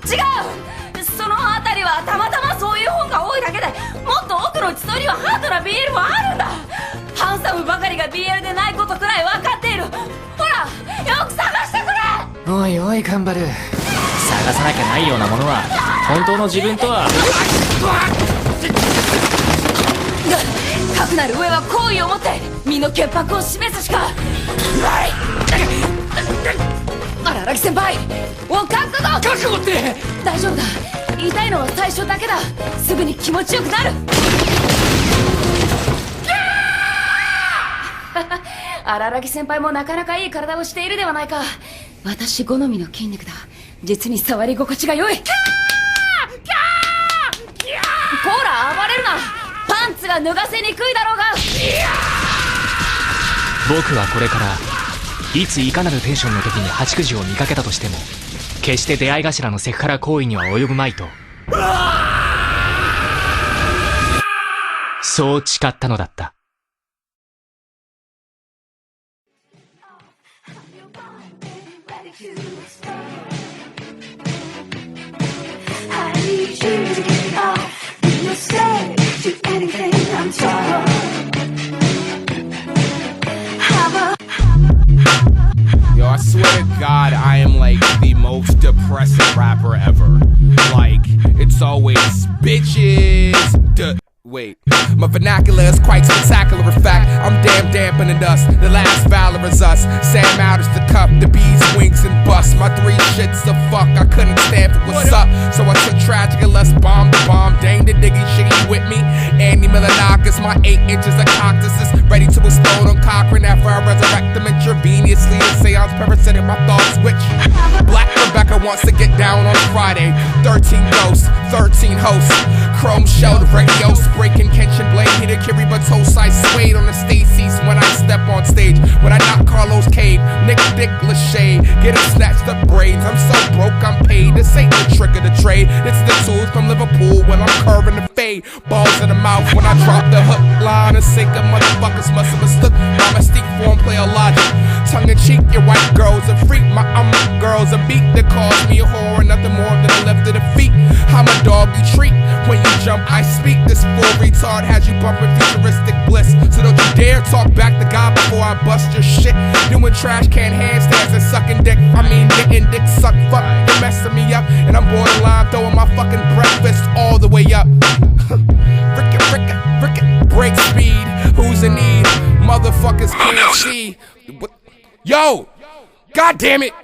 違う。その辺りはたまたまそういう本が多いだけで、もっと奥の地層にはハードな BL もあるんだ。ハンサムばかりが BL でないことくらい分かっている。ほら、よく探してくれ。おいおいカンバル、探さなきゃないようなものは本当の自分とは。かくなる上は好意を持って身の潔白を示すしか。荒木先輩、お覚悟。覚悟って。大丈夫だ、痛いのは最初だけだ。すぐに気持ちよくなる。荒木先輩もなかなかいい体をしているではないか。私好みの筋肉だ。実に触り心地が良い。こら暴れるな。パンツが脱がせにくいだろうが。僕はこれからいついかなるテンションの時に八九時を見かけたとしても、決して出会い頭のセクハラ行為には及ぶまいと、そう誓ったのだった。Yo, I swear to God, I am like the most depressing rapper ever. Like, it's always bitches. Wait, my vernacular is quite spectacular. In fact, I'm damn dampening dust. The last valor is us. Sam out is the cup, the bees, wings, and bust. My three shits a fuck, I couldn't stand for what's up. So I took tragic and let's bomb the bomb. Dang the diggy shiggy with me. Andy Milonakis, my 8 inches of cactuses ready to explode on Cochrane after I resurrect them intravenously. The seance parasitic my thoughts switch. Black Rebecca wants to get down on Friday. 13 ghosts, 13 hosts. Chrome shelled radio, breaking Kenshin blade. Hit a Kiribati I swayed on the Stacy's when I step on stage. When I knock Carlos Cave, Nick Dick Lachey, get him snatched up braids. I'm so broke, I'm paid. This ain't the trick of the trade. It's the tools from Liverpool when I'm curving the fade. Balls in the mouth when I drop the hook line and sink a motherfuckers must have mistook my mystique form player logic. Tongue in cheek, your white girls a freak. My girls a beat that calls me a whore and nothing more than a lift of the feet. I'm a dog you treat when you jump. I speak. This full retard has you bumping futuristic bliss. So don't you dare talk back to God before I bust your shit. Doing trash can handstands and sucking dick. I mean getting dick suck. Fuck, you're messing me up, and I'm borderline throwing my fucking breakfast all the way up. Frickin' break speed. Who's in need? Motherfuckers can't see. Yo, God damn it.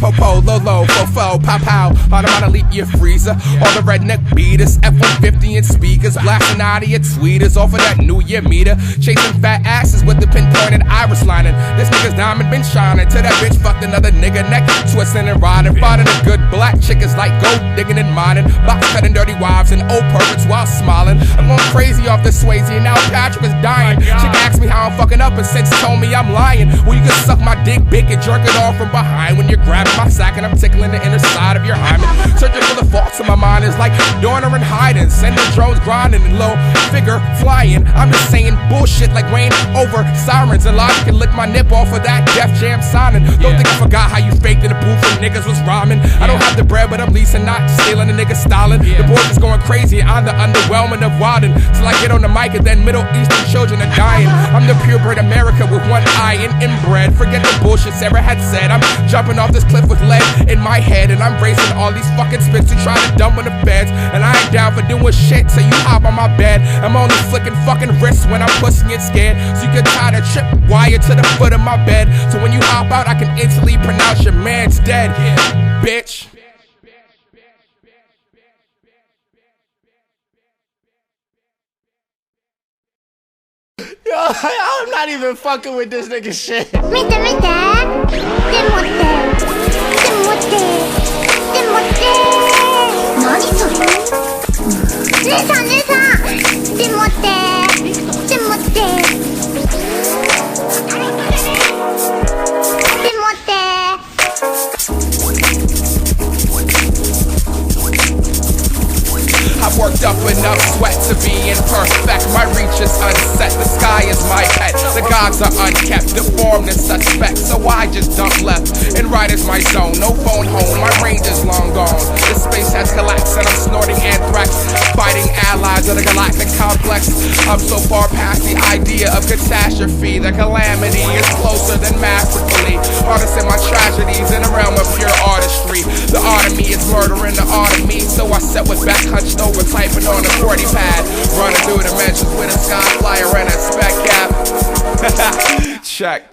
Popo, Lolo, Fofo, Pow-Pow, Automata leap your freezer. All the redneck beaters, F-150 and speakers, blasting out of your tweeters off of that New Year meter. Chasing fat asses with the pinpointed iris lining. This nigga's diamond been shining till that bitch fucked another nigga neck, twisting and riding. Finding a good black chick is like gold digging and mining. Box cutting dirty wives and old perverts while smiling. I'm going crazy off this Swayze and now Patrick is dying. Chick asked me how I'm fucking up and since told me I'm lying. Well, you can suck my dick big and jerk it off from behind when you're grabbing my sack and I'm tickling the inner side of your hymen. Searching for the faults in my mind is like Dorner and hiding. Sending drones grinding and low figure flying. I'm just saying bullshit like rain over sirens. And Logic can lick my nip off of that Def Jam signing. Don't think I forgot how you faked in the booth when niggas was rhyming. I don't have the bread but I'm leasing, not stealing the nigga styling. The boys is going crazy, I'm the underwhelming of wildin'. Till I get on the mic and then Middle Eastern children are dying. I'm the purebred America with one eye and inbred. Forget the bullshit Sarah had said. I'm jumping off this cliff with lead in my head and I'm racing all these fucking spits to try to dump on the feds. And I ain't down for doing shit so you hop on my bed. I'm only flicking fucking wrists when I'm pussy and scared. So you can tie the trip wire to the foot of my bed. So when you hop out I can instantly pronounce your man's dead. Bitch. Yo, I'm not even fucking with this nigga shit. 見て見て。でも何それ。姉さんでもI've worked up enough sweat to be imperfect. My reach is unset, the sky is my pet. The gods are unkept, deformed and suspect. So I just dump left, and right is my zone. No phone home, my range is long gone. The space skies collapse and I'm snorting anthrax, fighting allies of the galactic complex. I'm so far past the idea of catastrophe. The calamity is closer than masterfully harnessing my tragedies in a realm of pure artistry. The art of me is murdering the art of me, so I sat with back hunched over, typing on a QWERTY pad, running through dimensions with a sky flyer and a spec cap. Check.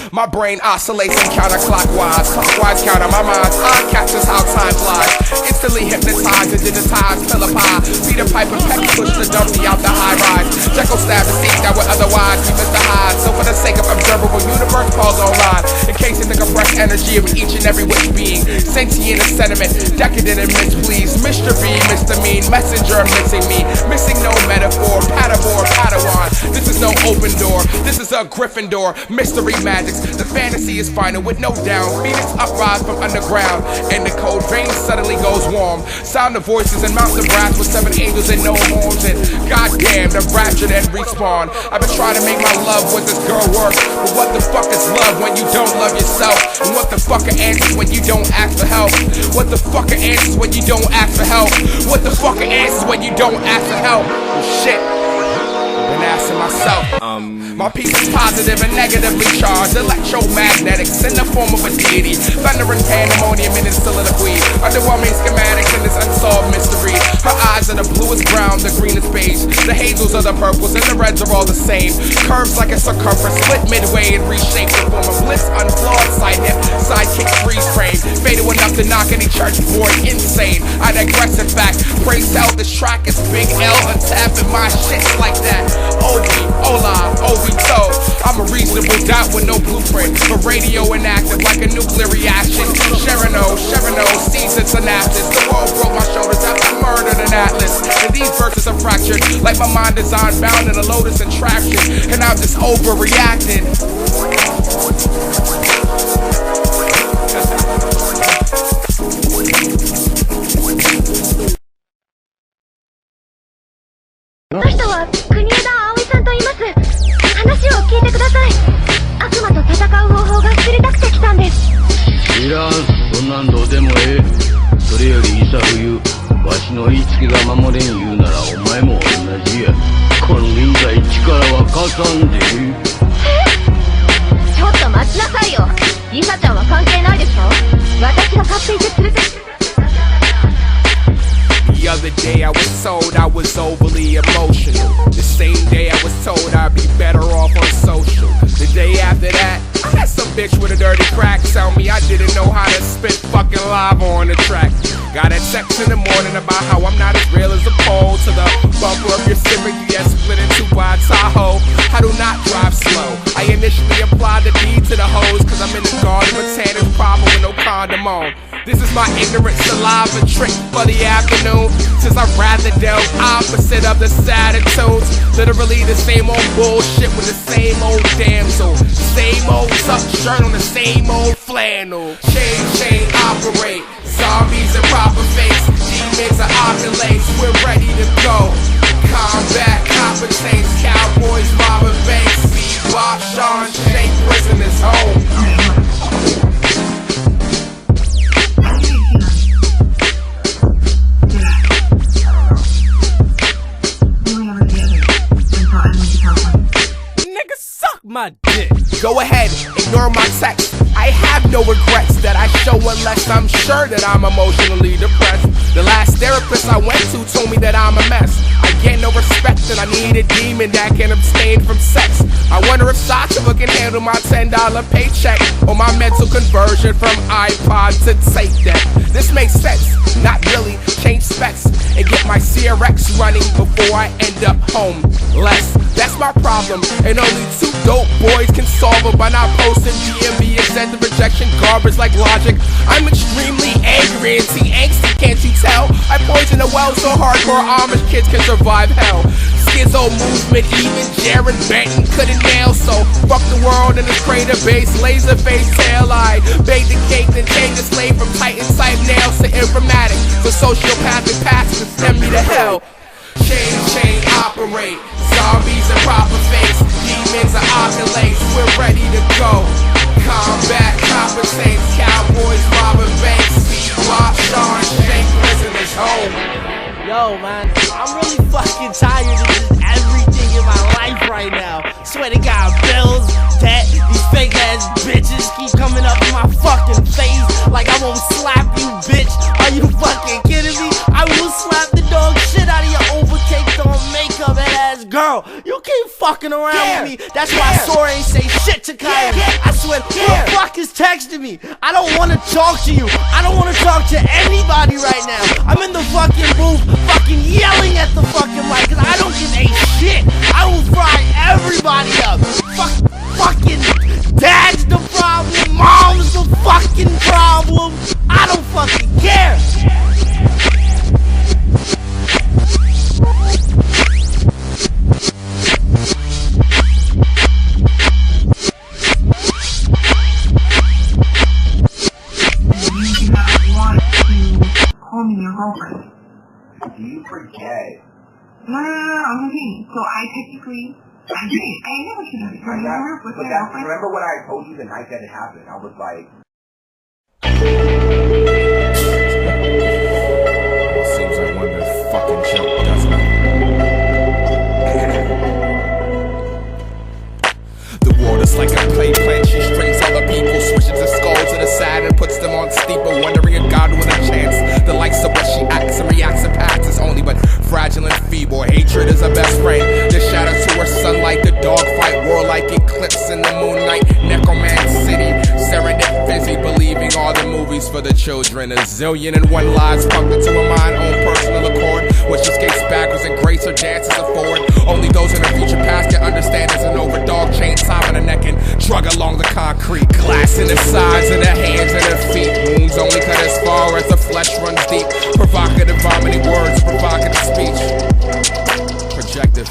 My brain oscillates and counterclockwise, clockwise counter my mind's eye catches how time flies. Instantly hypnotized and digitized, pillipie. Peter Piper peck push the dumpy out the high rise. Jekyll stab the seek that would otherwise be Mr. Hyde. So for the sake of observable universe, pause online. Encasing the compressed energy of each and every which being. Sentient and sentiment, decadent and mispleased. Mystery, misdemean, messenger missing me. Missing no metaphor, Paddleboard, Padawan. This is no open door, this is a Gryffindor. Mystery magics, the fantasy is final with no down. Phoenix uprise from underground, and the cold vein suddenly goes warm. Sound of voices and mountain brass with 7 angels and no horns. And goddamn, the raptured and respawn. I've been trying to make my love with this girl work, but what the fuck is love when you don't love yourself? And what the fuck are answers when you don't ask for help? What the fuck are answers when you don't ask for help? What the fuck are answers when you don't ask for help? Well, shit, been asking myself. My piece is positive and negatively charged. Electromagnetics in the form of a deity. Thunder and pandemonium in its soliloquy. Underwhelming schematics in this unsolved mystery. Her eyes are the bluest brown, the greenest beige. The hazels are the purples and the reds are all the same. Curves like a circumference, split midway and reshaped to form a blitz, unflawed side hip, sidekick freeze frame. Fatal enough to knock any church boy insane. I digress in fact. Praise tell this track is Big L untapping my shit's like that. Obi, Ola, Obito. I'm a reasonable doubt with no blueprint, but radio inactive like a nuclear reaction. Sherino, season synapses. The world broke my shoulders after I murdered an atlas. And these verses are fractured, like my mind is bound in a lotus in traction. And I'm just overreacting. The other day I was told I was overly emotional. The same day I was told I'd be better off on social. The day after that, I had some bitch with a dirty crack tell me I didn't know how to spit fucking lava on the track. Got a text in the morning about how I'm not as real as a pole. To the bumper of your Civic, yeah, split into wide Tahoe. I do not drive slow. I initially applied the D to the hose, cause I'm in the garden with tanner's problem with no condom on. This is my ignorant saliva trick for the afternoon, since I'd rather delve opposite of the sad tunes. Literally the same old bullshit with the same old damsel. Same old tuck shirt on the same old flannel. Chain operate. Zombies in proper face. Demons are ovulates. We're ready to go. Combat compensates. Cowboys robbing banks. Bebop, Sean, Shake, prisoners home. My dick. Go ahead, ignore my text. I have no regrets that I show unless I'm sure that I'm emotionally depressed. The last therapist I went to told me that I'm a mess. I get no respect and I need a demon that can abstain from sex. I wonder if Sativa can handle my $10 paycheck or my mental conversion from iPod to tape deck. This makes sense, not really. Change specs and get my CRX running before I end up homeless. That's my problem, and only 2 dope boys can solve it by not posting DMV accepted rejection garbage like Logic. I'm extremely angry and angsty, can't you tell? I poison the well so hardcore Amish kids can survive hell. Schizo movement, even Jared Benton couldn't nail. So fuck the world and its crater base, laser face tail eye. Bake the cake, then change the slave from Titan type nails to informatics. The sociopathic past and send me to hell. Chain operate. Zombies in proper face. Demons are ovulates. We're ready to go. Combat compensates. bitches keep coming up in my fucking face like I won't slap you, bitch. Are you fucking kidding me? I will slap the dog shit out of your overcaked on makeup ass girl. You keep fucking around with me. That's why Sora ain't say shit to Kyrie. I swear, who the fuck is texting me? I don't want to talk to you. I don't want to talk to anybody right now. I'm in the fucking booth fucking yelling at the fucking mic because I don't give a shit. I will fry everybody up. Fucking dad's the problem. Mom's the fucking problem. I don't fucking care. Call me your girlfriend. Do you forget? No, I'm okay. So I technically, I didn't. I never should have. Remember what I told you the night that it happened? I was like... Seems like one of the fucking joke, doesn't it? The water's like a play plan. She strings other people, switches the skulls to the side and puts them on steeple, wondering if God with a chance. The likes of what she acts and reacts and packs is only but fragile and feeble. Hatred is her best friend. The shadows to her sunlight, the dogfight, warlike eclipse in the moonlight. Necroman City, serendip busy, believing all the movies for the children. A zillion and one lies pumped into her mind, own personal accord. When she skates backwards and grace her dances are forward. Only those in the future past can understand there's an overdog chain time in her neck and drug along the concrete. Glass in the sides and her hands and her feet. Wounds only cut as far as the flesh runs deep. Provocative vomiting words, provocative speech. Projective.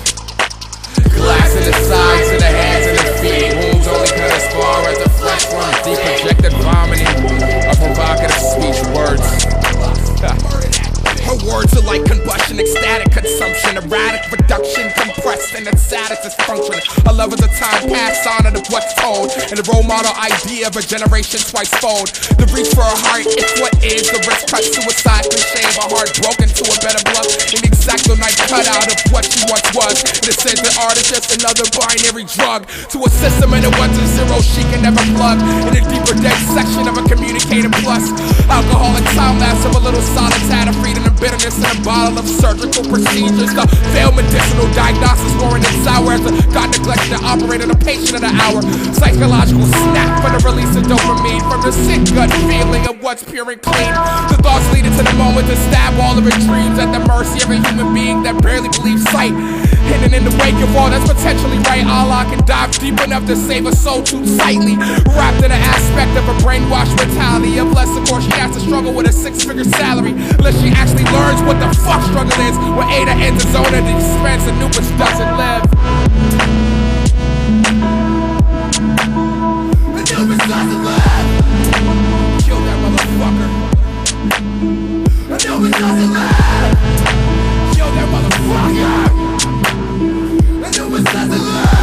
Glass in the sides and the hands and the feet. Wounds only cut as far as the flesh runs deep. Projected vomiting. A provocative speech. Words. Her words are like combustion, ecstatic consumption, erratic reduction, compressed and its saddest function. Her love is a time passed on of what's told, and the role model idea of a generation twice fold. The reach for her heart, it's what is. The risk cut, suicide, cliche. Her heart broken to a better blood. An exact knife cut out of what she once was. And it says that art is just another binary drug to a system and a 1 to 0 she can never plug. In a deeper dead section of a communicator plus. Alcoholic time lapse of a little solitude, freedom and bitterness in a bottle of surgical procedures. The failed medicinal diagnosis warrant and sour as the God neglected to operate on a patient of the hour. Psychological snap for the release of dopamine from the sick gut feeling of what's pure and clean. The thoughts leading to the moment to stab all of her dreams at the mercy of a human being that barely believes sight. Hidden in the wake of all that's potentially right, Allah can dive deep enough to save a soul too tightly. Wrapped in an aspect of a brainwashed mentality. Unless of course she has to struggle with a 6-figure salary. Unless she actually learns what the fuck struggle is. Where Ada ends the zone at the expense and new bitch doesn't live. The new bitch doesn't live. Kill that motherfucker. The new bitch doesn't live. Kill that motherfucker. The new bitch doesn't live.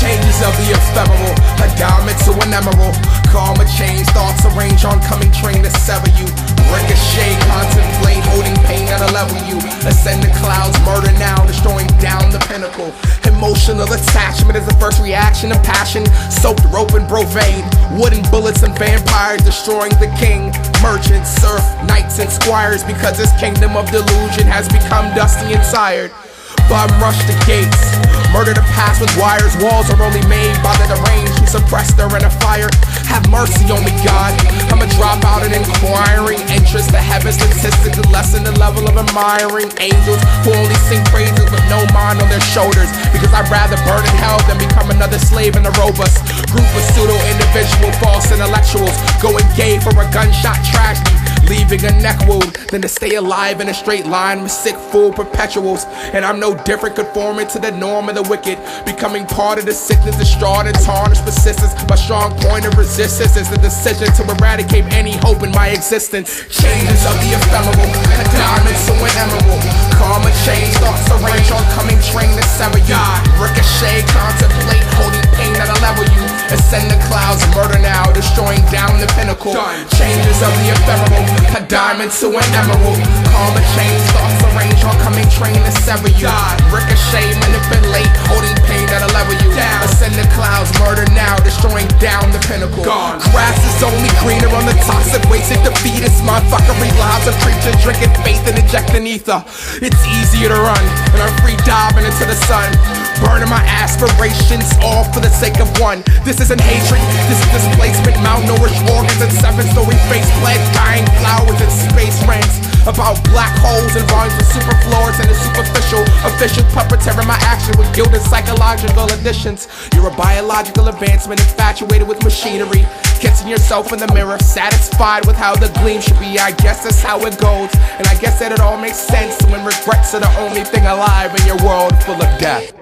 Changes of the ephemeral, a diamond to an emerald. Karma change, thoughts arrange on coming train to sever you. Ricochet, contemplate, holding pain at a level you. Ascend the clouds, murder now, destroying down the pinnacle. Emotional attachment is the first reaction of passion. Soaked rope and brocade, wooden bullets and vampires destroying the king. Merchants, serf, knights and squires, because this kingdom of delusion has become dusty and tired. bum rush the gates. Murder the past with wires, walls are only made by the deranged who suppressed her in a fire. Have mercy on me, God. I'ma drop out an inquiring interest. The heavens statistics to lessen the level of admiring angels who only sing praises with no mind on their shoulders. Because I'd rather burn in hell than become another slave in a robust group of pseudo-individual false intellectuals going gay for a gunshot tragedy, leaving a neck wound, than to stay alive in a straight line with sick fool perpetuals. And I'm no different, conforming to the norm of the wicked, becoming part of the sickness, distraught and tarnished persistence. My strong point of resistance is the decision to eradicate any hope in my existence. Changes of the ephemeral, a diamond to an emerald. Karma change, thoughts arrange on coming train to sever you. Ricochet, contemplate, holding pain that'll level you. Ascend the clouds, murder now, destroying down the pinnacle. Changes of the ephemeral, a diamond to an emerald. Karma change, thoughts arrange on coming train to sever you. Ricochet, manipulate, holding pain that'll level you. Ascend the clouds, murder now, destroying down the pinnacle. Grass is only greener on the toxic waste. It defeats motherfuckery lives of creatures drinking faith and injecting ether. It's easier to run, and I'm free diving into the sun, burning my aspirations all for the sake of one. This isn't hatred, this is displacement, malnourished organs and seven-story faceplate, dying flowers and space rents. About black holes and volumes of superfluors and the superficial. Official puppeteering my action with gilded psychological additions. You're a biological advancement infatuated with machinery. Kissing yourself in the mirror, satisfied with how the gleam should be. I guess that's how it goes, and I guess that it all makes sense when regrets are the only thing alive in your world full of death.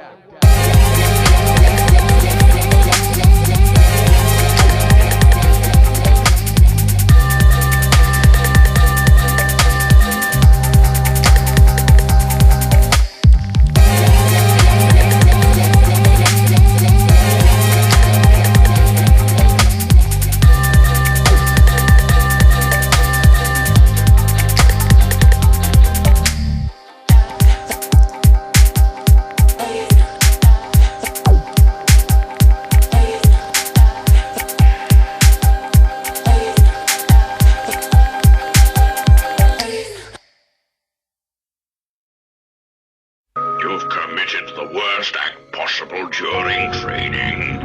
You've committed the worst act possible during training.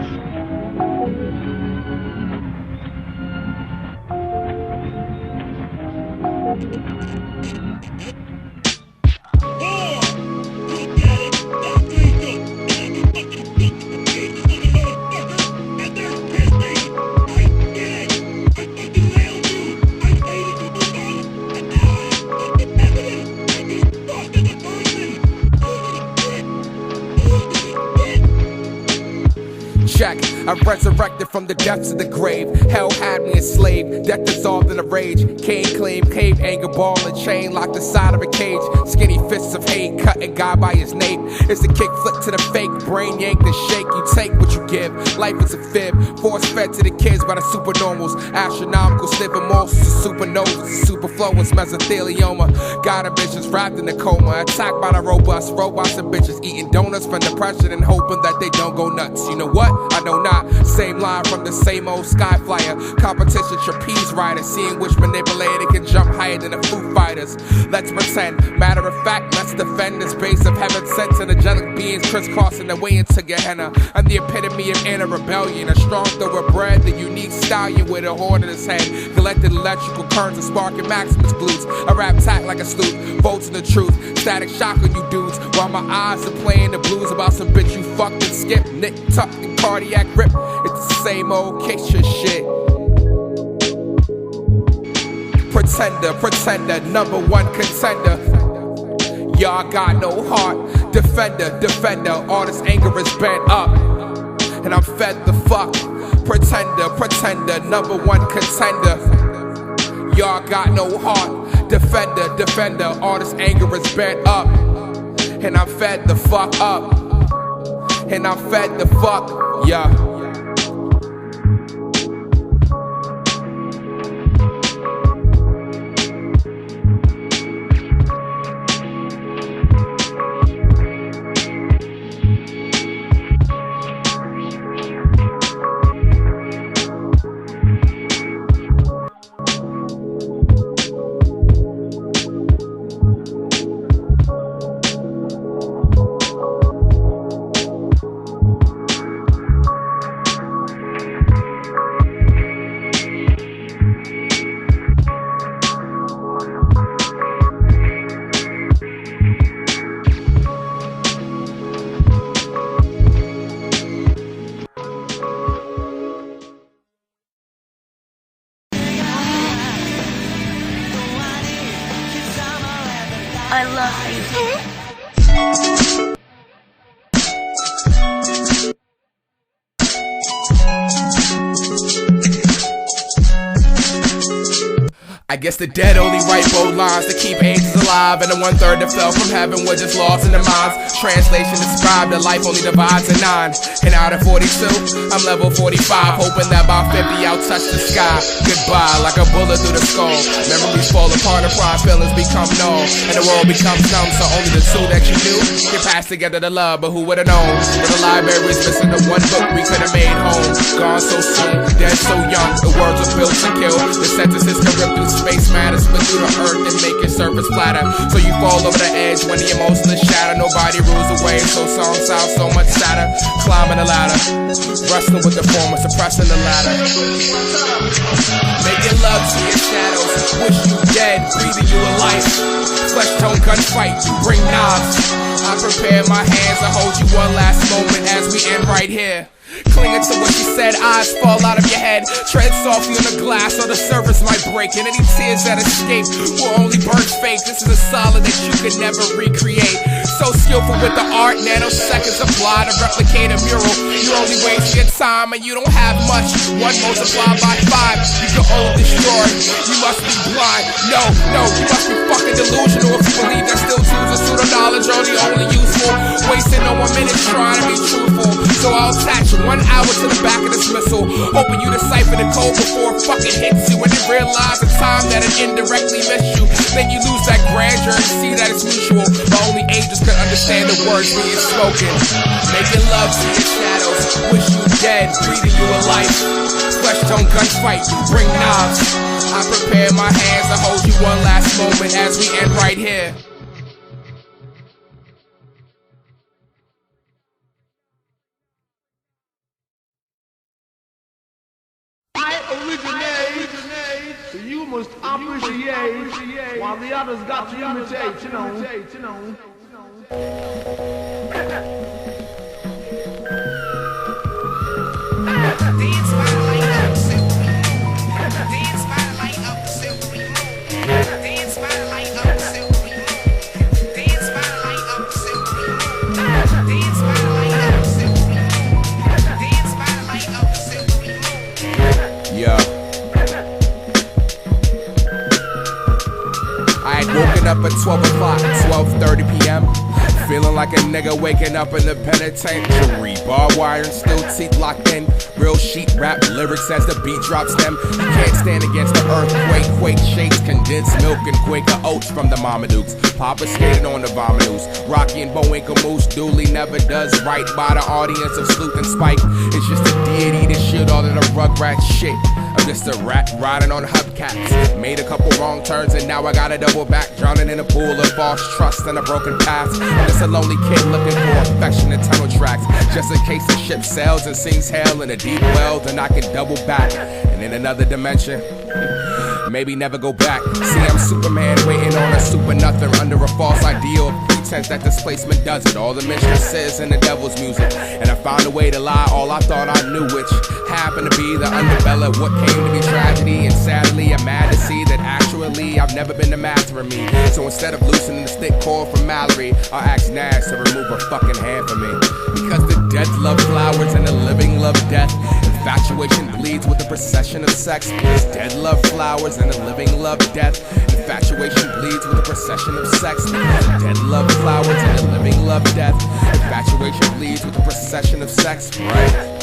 Check, I resurrected from the depths of the grave. Hell had me enslaved, death dissolved in a rage. Cain claimed cave, anger ball and chain locked inside of a cage. Skinny fists of hate, cutting God by his nape. It's a kick flip to the fake, brain yank the shake. You take what you give, life is a fib. Force fed to the kids by the supernormals. Astronomical sniffing morsels of supernovas. Superflowers, mesothelioma. God ambitions wrapped in a coma. Attacked by the robust robots and bitches. Eating donuts from depression and hoping that they don't go nuts. You know what? I know not. Same line from the same old sky flyer. Competition trapeze rider. Seeing which manipulator can jump higher than the Foo Fighters. Let's pretend. Matter of fact, let's defend this base of heaven sent and angelic beings crisscrossing their way into Gehenna. I'm the epitome of inner rebellion. A strong thoroughbred, the unique stallion with a horn in his head. Collected electrical currents and sparking Maximus glutes. I rap tack like a sleuth, bolts in the truth. Static shock on you dudes. While my eyes are playing the blues about some bitch you fucked and skipped. Nick tucked and cardiac rip. It's the same old Keisha shit. Pretender, number one contender. Y'all got no heart. Defender, all this anger is bent up. And I'm fed the fuck. Pretender, number one contender. Y'all got no heart. Defender, all this anger is bent up. And I'm fed the fuck up. And I'm fed the fuck, yeah. I love you. I guess the dead only write bold lines to keep angels alive, and the 1/3 that fell from heaven were just lost in their minds. Translation described that life only divides in 9. And out of 42, I'm level 45, hoping that by 50 I'll touch the sky. Goodbye, like a bullet through the skull. Memories fall apart and pride feelings become null, and the world becomes numb, so only the two that you knew can pass together to love, but who would've known? But the library's missing the one book we could've made home. Gone so soon, dead so young, the words were built to kill. The sentences can rip through space matter, split through the earth and make your surface flatter. So you fall over the edge when the emotions shatter. Nobody rules the wave, so songs sound so much sadder. Climbing the ladder, wrestling with the former, suppressing the latter. Making love to your shadows, wish you dead, breathing you a life. Flesh tone gunfight, bring knives. I prepare my hands to hold you one last moment as we end right here. Clinging to what she said, eyes fall out of your head. Tread softly on the glass or the surface might break, and any tears that escape will only burn fake. This is a solid that you can never recreate. So skillful with the art, nanoseconds apply to replicate a mural. You only waste your time and you don't have much. 1 multiplied by 5, you can only destroy. You must be blind. No, you must be fucking delusional if you believe that still tools of pseudo knowledge are the only useful. Wasting no 1 minute trying to be truthful. So I'll attach 1 hour to the back of this missile, hoping you decipher the code before it fucking hits you, and then realize the time that it indirectly missed you. Then you lose that grandeur and see that it's mutual, but only angels can understand the words being spoken. Making love to your shadows, wish you dead, breathing you a life. Flesh tone gunfight, bring knives. I prepare my hands to hold you one last moment as we end right here. Originate, so you must appreciate, while the others got to imitate, you know. Dance by the light of the silvery moon. Dance by the light of the silvery moon. Dance by the light of the silvery moon. Dance by the light of the silvery moon. Dance by the light of the silvery moon. Dance by the light of the silvery moon. Yeah. I had woken up at 12 o'clock, 12:30 p.m. Feeling like a nigga waking up in the penitentiary. Barbed wire and still teeth locked in. Real sheet rap lyrics as the beat drops them. You can't stand against the earthquake. Quake shakes, condensed milk and Quaker oats from the Marmadukes. Papa skated on the Vominos. Rocky and Bowinkle Moose. Dooley never does right by the audience of Sleuth and Spike. It's just a deity that shit all of the Rugrat shit. I'm just a rat riding on hubcaps. Made a couple wrong turns and now I gotta double back. Drowning in a pool of false trust and a broken past. I'm just a lonely kid looking for affection in tunnel tracks. Just in case the ship sails and sings hell in a deep well, then I can double back. And in another dimension, maybe never go back. See, I'm Superman waiting on a super nothing under a false ideal of pretense that displacement does it. All the mistresses and the devil's music. And I found a way to lie all I thought I knew, which happened to be the underbelly of what came to be tragedy. And sadly, I'm mad to see that actually I've never been the master of me. So instead of loosening the stick cord from Mallory, I'll ask Nash to remove her fucking hand from me. Because the dead love flowers and the living love death. Infatuation bleeds with the procession of sex. Because dead love flowers and the living love death. Infatuation bleeds with the procession of sex. Because the dead love flowers and the living love death. Infatuation bleeds with the procession of sex, right?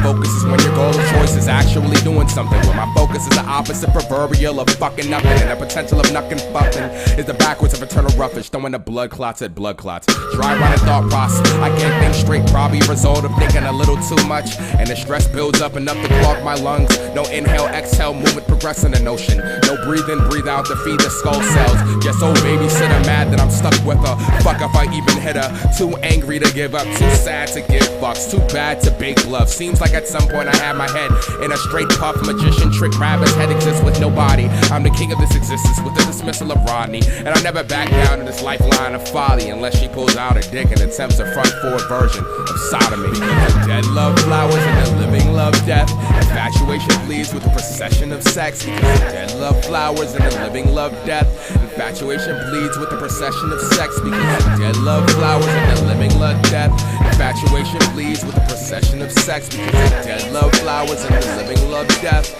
Focus is when your goal of choice is actually doing doing something when my focus is the opposite proverbial of fucking nothing, and the potential of knuckin' fucking is the backwards of eternal roughage, throwing the blood clots at blood clots. Dry running thought process, I can't think straight, probably a result of thinking a little too much, and the stress builds up enough to clog my lungs. No inhale, exhale, movement progressing the notion. No breathe in, breathe out to feed the skull cells. Just old babysitter mad that I'm stuck with her. Fuck if I even hit her. Too angry to give up, too sad to give fucks, too bad to big bluff. Seems like at some point I had my head in a straight puff. Magician trick rabbit's head exists with no body. I'm the king of this existence with the dismissal of Rodney, and I'll never back down in this lifeline of folly unless she pulls out her dick and attempts a front forward version of sodomy. Because the dead love flowers and the living love death. Infatuation bleeds with the procession of sex. Because the dead love flowers and the living love death. Infatuation bleeds with the procession of sex. Because the dead love flowers and the living love death. Infatuation bleeds with the procession of sex. Because the dead love flowers and the living love death.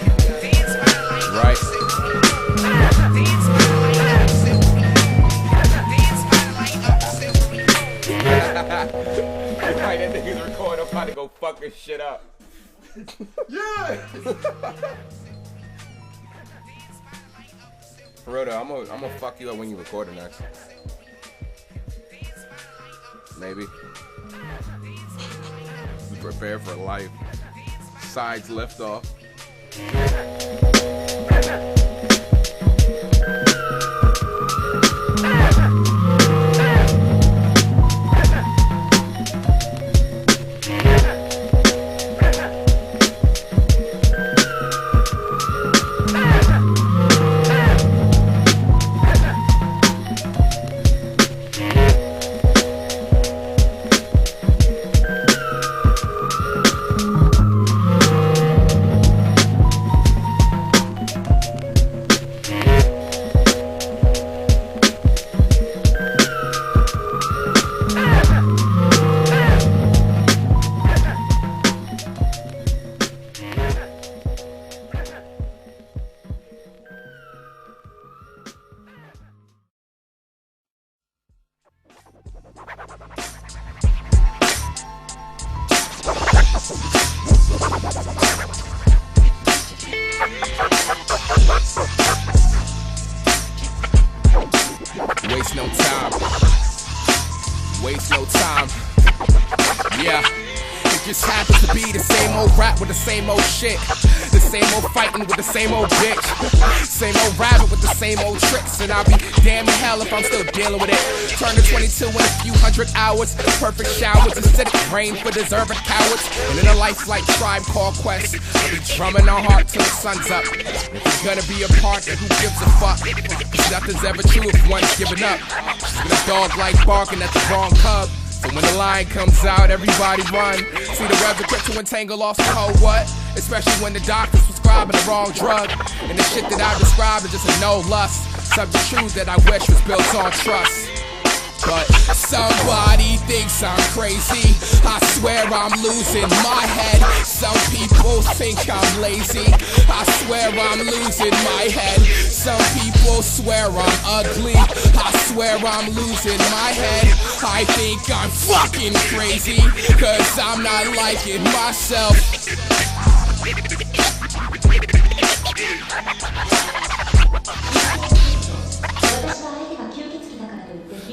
Right. Right, that nigga's recording. I'm about to go fuck this shit up. Yeah. For real though, I'm gonna fuck you up when you record it next. Maybe. Prepare for life. Sides lift off. Waste no time. Waste no time. Yeah. It just happens to be the same old rap with the same old shit. The same old fighting with the same old bitch. Same old rabbit with the same old tricks. And I'll be damn in hell if I'm still dealing with it. Turn to 22 in a few hundred hours. Perfect showers, acidic rain for deserving cowards. And in a life like Tribe Called Quest, I'll be drumming on hard till the sun's up. If it's gonna be a part, then who gives a fuck? Cause nothing's ever true if one's giving up. Just when a dog like barking at the wrong cub. So when the lion comes out, everybody run. See the webs are quick to entangle off some hoe what? Especially when the doctor's prescribing the wrong drug. And the shit that I've described is just a no lust. Subject truth that I wish was built on trust. But somebody thinks I'm crazy. I swear I'm losing my head. Some people think I'm lazy. I swear I'm losing my head. Some people swear I'm ugly. I swear I'm losing my head. I think I'm fucking crazy, cause I'm not liking myself.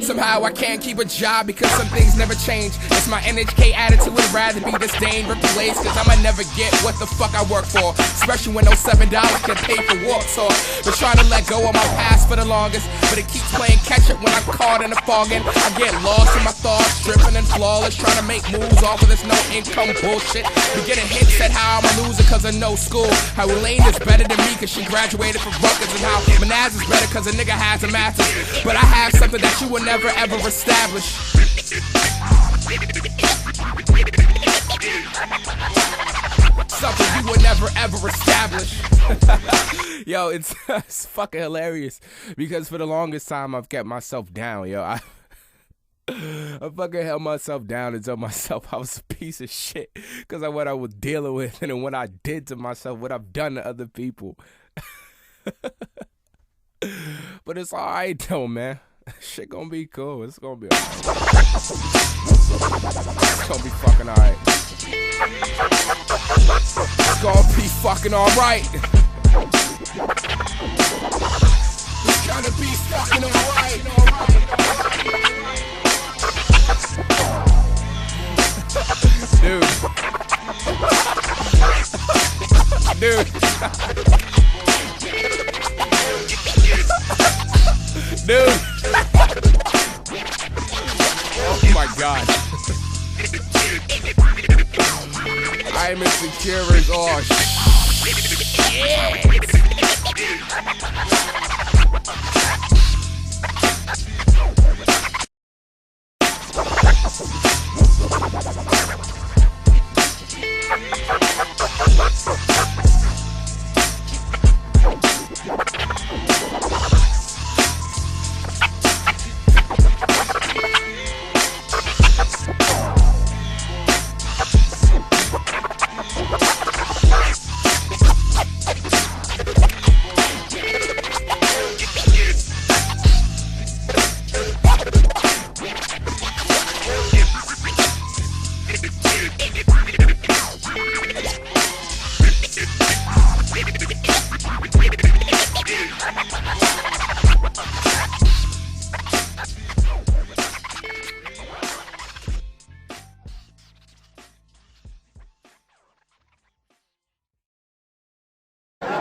Somehow I can't keep a job because some things never change. It's my NHK attitude, would rather be disdained, replaced. Cause I'ma never get what the fuck I work for. Especially when those $7 can pay for walk talk. Been trying to let go of my past for the longest, but it keeps playing catch up when I'm caught in the fogging. I get lost in my thoughts, dripping and flawless, trying to make moves off of this no income bullshit. Be getting hints at how I'm a loser cause of no school. How Elaine is better than me cause she graduated from Rutgers. And how Manaz is better cause a nigga has a master's. But I have something that you will never ever establish. Something you will never ever establish. Yo, it's fucking hilarious because for the longest time I've kept myself down, yo. I fucking held myself down and told myself I was a piece of shit because of what I was dealing with and what I did to myself, what I've done to other people. But it's alright though, man. Shit gonna be cool. It's gonna be alright. It's gonna be fucking alright. It's gonna be fucking alright. It's gonna be fucking alright. Dude. Dude. Dude. Oh my god. I'm insecure as all shit.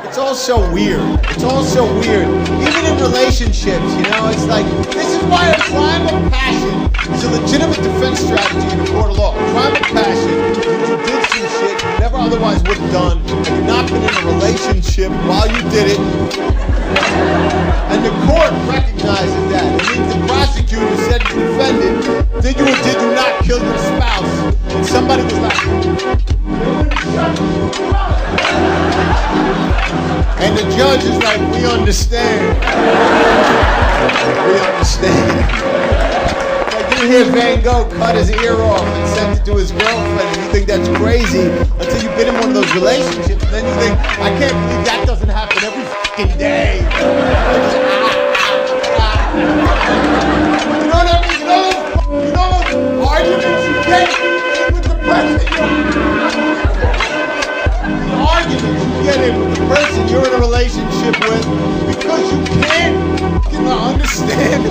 It's all so weird. It's all so weird. Even in relationships, you know, it's like, this is why a crime of passion is a legitimate defense strategy in a court of law. Crime of passion, you did some shit you never otherwise would have done, and you've not been in a relationship while you did it. And the court recognizes that. It means the prosecutor said to the defendant, did you or did you not kill your spouse? And somebody was like, and the judge is like, we understand. We understand. Like, you hear Van Gogh cut his ear off and sent it to his girlfriend, and you think that's crazy until you've been in one of those relationships, and then you think, I can't believe that doesn't happen every fucking day. You know what I mean? You know those arguments you get with the person with the person you're in a relationship with because you can't understand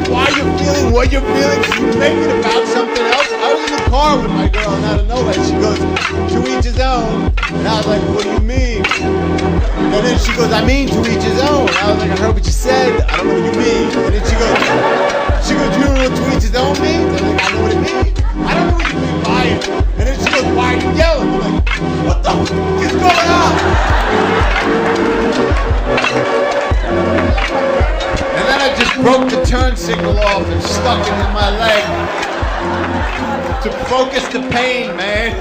why you're feeling what you're feeling, so you make it about something else. I was in the car with my girl and out of nowhere she goes, to each his own. And I was like, what do you mean? And then she goes, I mean to each his own. And I was like, I heard what you said, I don't know what you mean. And then she goes, you don't know what to each his own means? I was like, I know what it means. I don't know what you mean by it. And then she goes, why are you yelling? I'm like, what the fuck is going on? And then I just broke the turn signal off and stuck it in my leg to focus the pain, man.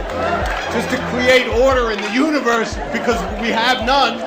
Just to create order in the universe because we have none.